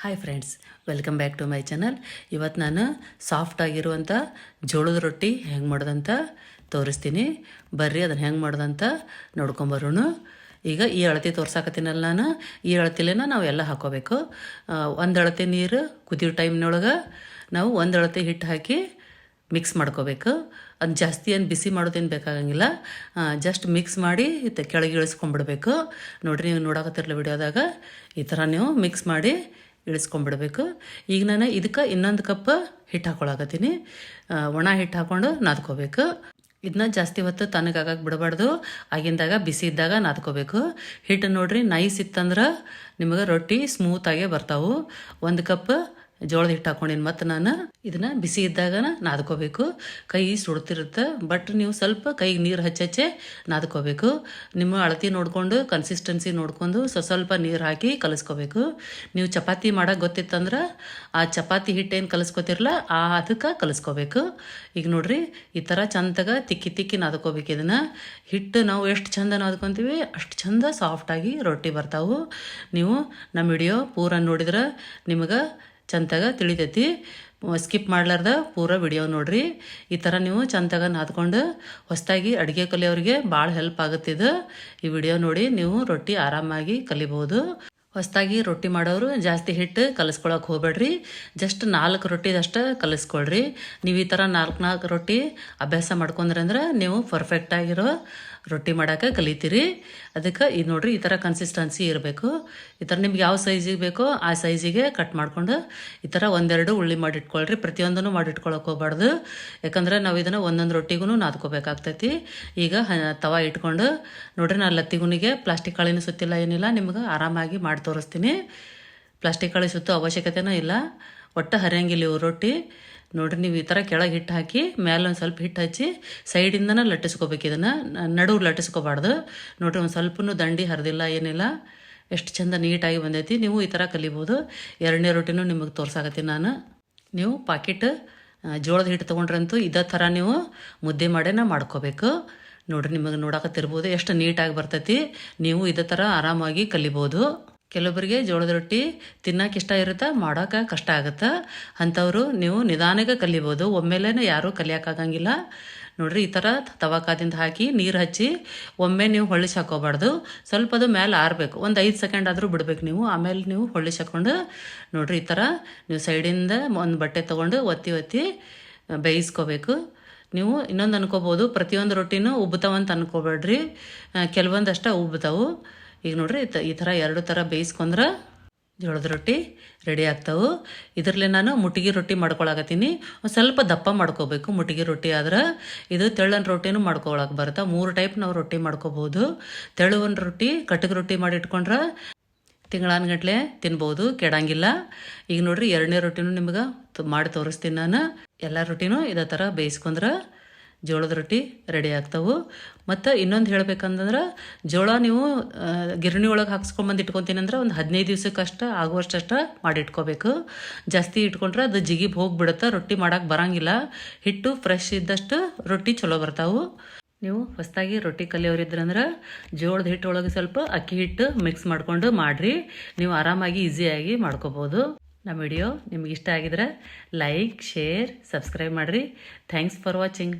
Hi friends, welcome back to my channel. ಇವತ್ತು ನಾನು soft ಆಗಿರುವಂಥ ಜೋಳದ ರೊಟ್ಟಿ ಹೆಂಗೆ ಮಾಡೋದಂತ ತೋರಿಸ್ತೀನಿ. ಬರ್ರಿ ಅದನ್ನು ಹೆಂಗೆ ಮಾಡೋದಂತ ನೋಡ್ಕೊಂಬರೋಣ. ಈಗ ಈ ಅಳತೆ ತೋರ್ಸಾಕತ್ತೀನಲ್ಲ ನಾನು, ಈ ಅಳತೆಲೇನ ನಾವು ಎಲ್ಲ ಹಾಕೋಬೇಕು. ಒಂದು ಅಳತೆ ನೀರು ಕುದಿಯೋ ಟೈಮ್ನೊಳಗೆ ನಾವು ಒಂದು ಅಳತೆ ಹಿಟ್ಟು ಹಾಕಿ ಮಿಕ್ಸ್ ಮಾಡ್ಕೋಬೇಕು. ಅದು ಜಾಸ್ತಿ ಏನು ಬಿಸಿ ಮಾಡೋದೇನು ಬೇಕಾಗಂಗಿಲ್ಲ, ಜಸ್ಟ್ ಮಿಕ್ಸ್ ಮಾಡಿ ಕೆಳಗೆ ಇಳಿಸ್ಕೊಂಡ್ಬಿಡ್ಬೇಕು. ನೋಡಿರಿ, ನೀವು ನೋಡಕತ್ತಿರಲ್ಲ ವಿಡಿಯೋದಾಗ ಈ ಥರ ನೀವು ಮಿಕ್ಸ್ ಮಾಡಿ ಇಳಿಸ್ಕೊಂಡ್ಬಿಡ್ಬೇಕು. ಈಗ ನಾನು ಇದಕ್ಕೆ ಇನ್ನೊಂದು ಕಪ್ ಹಿಟ್ಟು ಹಾಕೊಳಕತ್ತೀನಿ. ಒಣ ಹಿಟ್ಟು ಹಾಕ್ಕೊಂಡು ನಾದ್ಕೋಬೇಕು. ಇದನ್ನ ಜಾಸ್ತಿ ಹೊತ್ತು ತನಗಾಗಕ್ಕೆ ಬಿಡಬಾರ್ದು, ಆಗಿಂದಾಗ ಬಿಸಿ ಇದ್ದಾಗ ನಾದ್ಕೋಬೇಕು. ಹಿಟ್ಟು ನೋಡ್ರಿ, ನೈಸ್ ಇತ್ತಂದ್ರೆ ನಿಮಗೆ ರೊಟ್ಟಿ ಸ್ಮೂತಾಗೇ ಬರ್ತಾವೆ. ಒಂದು ಕಪ್ ಜೋಳದ ಹಿಟ್ಟು ಹಾಕೊಂಡಿನಿ. ಮತ್ತು ನಾನು ಇದನ್ನು ಬಿಸಿ ಇದ್ದಾಗ ನಾದ್ಕೋಬೇಕು. ಕೈ ಸುಡ್ತಿರುತ್ತೆ, ಬಟ್ ನೀವು ಸ್ವಲ್ಪ ಕೈಗೆ ನೀರು ಹಚ್ಚೆ ನಾದ್ಕೋಬೇಕು. ನಿಮ್ಮ ಅಳತೆ ನೋಡಿಕೊಂಡು, ಕನ್ಸಿಸ್ಟೆನ್ಸಿ ನೋಡ್ಕೊಂಡು ಸ್ವಲ್ಪ ನೀರು ಹಾಕಿ ಕಲಿಸ್ಕೋಬೇಕು. ನೀವು ಚಪಾತಿ ಮಾಡೋಕೆ ಗೊತ್ತಿತ್ತಂದ್ರೆ ಆ ಚಪಾತಿ ಹಿಟ್ಟೇನು ಕಲಿಸ್ಕೋತಿರಲ್ಲ ಅದಕ್ಕೆ ಕಲಿಸ್ಕೋಬೇಕು. ಈಗ ನೋಡ್ರಿ, ಈ ಥರ ಚಂದಾಗ ತಿಕ್ಕಿ ನಾದ್ಕೋಬೇಕು. ಇದನ್ನು ಹಿಟ್ಟು ನಾವು ಎಷ್ಟು ಚಂದ ನಾದ್ಕೊತೀವಿ ಅಷ್ಟು ಚಂದ ಸಾಫ್ಟಾಗಿ ರೊಟ್ಟಿ ಬರ್ತಾವೆ. ನೀವು ನಮ್ಮ ವಿಡಿಯೋ ಪೂರ ನೋಡಿದ್ರೆ ನಿಮಗೆ ಚಂದಾಗ ತಿಳಿತೈತಿ. ಸ್ಕಿಪ್ ಮಾಡ್ಲಾರ್ದ ಪೂರ ವಿಡಿಯೋ ನೋಡ್ರಿ. ಈ ಥರ ನೀವು ಚಂದಾಗ ನಾದ್ಕೊಂಡು ಹೊಸದಾಗಿ ಅಡುಗೆ ಕಲಿಯೋರಿಗೆ ಭಾಳ ಹೆಲ್ಪ್ ಆಗುತ್ತಿದ್ದು. ಈ ವಿಡಿಯೋ ನೋಡಿ ನೀವು ರೊಟ್ಟಿ ಆರಾಮಾಗಿ ಕಲಿಬೋದು. ಹೊಸದಾಗಿ ರೊಟ್ಟಿ ಮಾಡೋರು ಜಾಸ್ತಿ ಹಿಟ್ಟು ಕಲಿಸ್ಕೊಳಕ್ಕೆ ಹೋಗ್ಬೇಡ್ರಿ. ಜಸ್ಟ್ 4 ರೊಟ್ಟಿದಷ್ಟು ಕಲಿಸ್ಕೊಳ್ರಿ. ನೀವು ಈ ಥರ 4 ರೊಟ್ಟಿ ಅಭ್ಯಾಸ ಮಾಡ್ಕೊಂಡ್ರಂದ್ರೆ ನೀವು ಪರ್ಫೆಕ್ಟಾಗಿರೋ ರೊಟ್ಟಿ ಮಾಡೋಕೆ ಕಲಿತೀರಿ. ಅದಕ್ಕೆ ಇದು ನೋಡ್ರಿ, ಈ ಥರ ಕನ್ಸಿಸ್ಟೆನ್ಸಿ ಇರಬೇಕು. ಈ ಥರ ನಿಮ್ಗೆ ಯಾವ ಸೈಜಿಗೆ ಬೇಕೋ ಆ ಸೈಜಿಗೆ ಕಟ್ ಮಾಡ್ಕೊಂಡು ಈ ಥರ 1-2 ಉಳ್ಳಿ ಮಾಡಿಟ್ಕೊಳ್ರಿ. ಪ್ರತಿಯೊಂದನ್ನು ಮಾಡಿಟ್ಕೊಳಕ್ಕೆ ಹೋಗ್ಬಾರ್ದು, ಯಾಕಂದ್ರೆ ನಾವು ಇದನ್ನು ಒಂದೊಂದು ರೊಟ್ಟಿಗೂ ನಾದ್ಕೋಬೇಕಾಗ್ತೈತಿ. ಈಗ ತವಾ ಇಟ್ಕೊಂಡು ನೋಡ್ರಿ, ನಾನು ಲತ್ತಿಗುನಿಗೆ ಪ್ಲಾಸ್ಟಿಕ್ ಕಾಳಿನ ಸುತ್ತಿಲ್ಲ, ಏನಿಲ್ಲ, ನಿಮ್ಗೆ ಆರಾಮಾಗಿ ಮಾಡಿ ತೋರಿಸ್ತೀನಿ. ಪ್ಲಾಸ್ಟಿಕ್ ಕಾಳಿ ಸುತ್ತೋ ಅವಶ್ಯಕತೆನೂ ಇಲ್ಲ, ಒಟ್ಟು ಹರಿಯಂಗಿಲ್ಲ ಇವು ರೊಟ್ಟಿ. ನೋಡ್ರಿ, ನೀವು ಈ ಥರ ಕೆಳಗೆ ಹಿಟ್ಟು ಹಾಕಿ ಮೇಲೆ ಒಂದು ಸ್ವಲ್ಪ ಹಿಟ್ಟು ಹಚ್ಚಿ ಸೈಡಿಂದನೇ ಲಟ್ಟಿಸ್ಕೋಬೇಕು. ಇದನ್ನು ನಡುವು ಲಟ್ಟಿಸ್ಕೋಬಾರ್ದು. ನೋಡ್ರಿ, ಒಂದು ಸ್ವಲ್ಪನೂ ದಂಡಿ ಹರಿದಿಲ್ಲ, ಏನಿಲ್ಲ, ಎಷ್ಟು ಚಂದ ನೀಟಾಗಿ ಬಂದೈತಿ. ನೀವು ಈ ಥರ ಕಲಿಬೋದು. 2ನೇ ರೊಟ್ಟಿನೂ ನಿಮಗೆ ತೋರ್ಸಾಕತ್ತೀನಿ ನಾನು. ನೀವು ಪಾಕೆಟ್ ಜೋಳದ ಹಿಟ್ಟು ತೊಗೊಂಡ್ರಂತೂ ಇದೇ ಥರ ನೀವು ಮುದ್ದೆ ಮಾಡೇನ ಮಾಡ್ಕೋಬೇಕು. ನೋಡ್ರಿ, ನಿಮಗೆ ನೋಡಕತ್ತಿರ್ಬೋದು ಎಷ್ಟು ನೀಟಾಗಿ ಬರ್ತೈತಿ. ನೀವು ಇದೇ ಥರ ಆರಾಮಾಗಿ ಕಲಿಬೋದು. ಕೆಲವೊಬ್ಬರಿಗೆ ಜೋಳದ ರೊಟ್ಟಿ ತಿನ್ನೋಕೆ ಇಷ್ಟ ಇರುತ್ತೆ, ಮಾಡೋಕೆ ಕಷ್ಟ ಆಗುತ್ತೆ. ಅಂಥವ್ರು ನೀವು ನಿಧಾನಕ್ಕೆ ಕಲಿಬೋದು, ಒಮ್ಮೆಲೇ ಯಾರೂ ಕಲಿಯೋಕ್ಕಾಗಂಗಿಲ್ಲ. ನೋಡ್ರಿ, ಈ ಥರ ತವಾಕಾದಿಂದ ಹಾಕಿ ನೀರು ಹಚ್ಚಿ ಒಮ್ಮೆ ನೀವು ಹೊಳ್ಳಿಸಿ ಹಾಕೋಬಾರ್ದು. ಸ್ವಲ್ಪ ಅದು ಮೇಲೆ ಆರಬೇಕು, ಒಂದು 5 ಸೆಕೆಂಡ್ ಆದರೂ ಬಿಡ್ಬೇಕು ನೀವು. ಆಮೇಲೆ ನೀವು ಹೊಳ್ಳಿಸಿ ಹಾಕ್ಕೊಂಡು ನೋಡ್ರಿ, ಈ ಥರ ನೀವು ಸೈಡಿಂದ ಒಂದು ಬಟ್ಟೆ ತೊಗೊಂಡು ಒತ್ತಿ ಬೇಯಿಸ್ಕೋಬೇಕು. ನೀವು ಇನ್ನೊಂದು ಅನ್ಕೋಬೋದು, ಪ್ರತಿಯೊಂದು ರೊಟ್ಟಿನೂ ಉಬ್ಬತಾವಂತ ಅನ್ಕೋಬೇಡ್ರಿ, ಕೆಲವೊಂದಷ್ಟು ಉಬ್ಬತಾವು. ಈಗ ನೋಡ್ರಿ, ಈ ಥರ 2 ಥರ ಬೇಯಿಸ್ಕೊಂಡ್ರೆ ಜೋಳದ ರೊಟ್ಟಿ ರೆಡಿ ಆಗ್ತಾವೆ. ಇದರಲ್ಲೇ ನಾನು ಮುಟ್ಟಿಗೆ ರೊಟ್ಟಿ ಮಾಡ್ಕೊಳಕತ್ತೀನಿ. ಒಂದು ಸ್ವಲ್ಪ ದಪ್ಪ ಮಾಡ್ಕೋಬೇಕು. ಮುಟ್ಟಿಗೆ ರೊಟ್ಟಿ ಆದ್ರೆ ಇದು ತೆಳ್ಳನ ರೊಟ್ಟಿನೂ ಮಾಡ್ಕೊಳಕ್ಕೆ ಬರುತ್ತೆ. 3 ಟೈಪ್ ನಾವು ರೊಟ್ಟಿ ಮಾಡ್ಕೋಬೋದು. ತೆಳುವನ್ ರೊಟ್ಟಿ, ಕಟಕ್ ರೊಟ್ಟಿ ಮಾಡಿ ಇಟ್ಕೊಂಡ್ರೆ ತಿಂಗಳಾನ್ಗಟ್ಲೆ ತಿನ್ಬೋದು, ಕೆಡಂಗಿಲ್ಲ. ಈಗ ನೋಡ್ರಿ, 2ನೇ ರೊಟ್ಟಿನೂ ನಿಮ್ಗೆ ಮಾಡಿ ತೋರಿಸ್ತೀನಿ ನಾನು. ಎಲ್ಲ ರೊಟ್ಟಿನೂ ಇದೇ ಥರ ಬೇಯಿಸ್ಕೊಂಡ್ರೆ ಜೋಳದ ರೊಟ್ಟಿ ರೆಡಿ ಆಗ್ತಾವೆ. ಮತ್ತು ಇನ್ನೊಂದು ಹೇಳ್ಬೇಕಂತಂದ್ರೆ, ಜೋಳ ನೀವು ಗಿರಣಿ ಒಳಗೆ ಹಾಕ್ಸ್ಕೊಂಬಂದು ಇಟ್ಕೊತೀನಿ ಅಂದ್ರೆ ಒಂದು 15 ದಿವ್ಸಕ್ಕಷ್ಟು ಆಗುವಷ್ಟು ಮಾಡಿಟ್ಕೋಬೇಕು. ಜಾಸ್ತಿ ಇಟ್ಕೊಂಡ್ರೆ ಅದು ಜಿಗಿಬ್ ಹೋಗಿಬಿಡುತ್ತೆ, ರೊಟ್ಟಿ ಮಾಡೋಕೆ ಬರೋಂಗಿಲ್ಲ. ಹಿಟ್ಟು ಫ್ರೆಶ್ ಇದ್ದಷ್ಟು ರೊಟ್ಟಿ ಚಲೋ ಬರ್ತಾವೆ. ನೀವು ಹೊಸದಾಗಿ ರೊಟ್ಟಿ ಕಲಿಯೋರಿದ್ರಂದ್ರೆ ಜೋಳದ ಹಿಟ್ಟು ಒಳಗೆ ಸ್ವಲ್ಪ ಅಕ್ಕಿ ಹಿಟ್ಟು ಮಿಕ್ಸ್ ಮಾಡಿಕೊಂಡು ಮಾಡಿರಿ. ನೀವು ಆರಾಮಾಗಿ ಈಸಿಯಾಗಿ ಮಾಡ್ಕೋಬೋದು. ನಮ್ಮ ವಿಡಿಯೋ ನಿಮ್ಗೆ ಇಷ್ಟ ಆಗಿದ್ರೆ ಲೈಕ್, ಶೇರ್, ಸಬ್ಸ್ಕ್ರೈಬ್ ಮಾಡಿರಿ. Thanks for watching.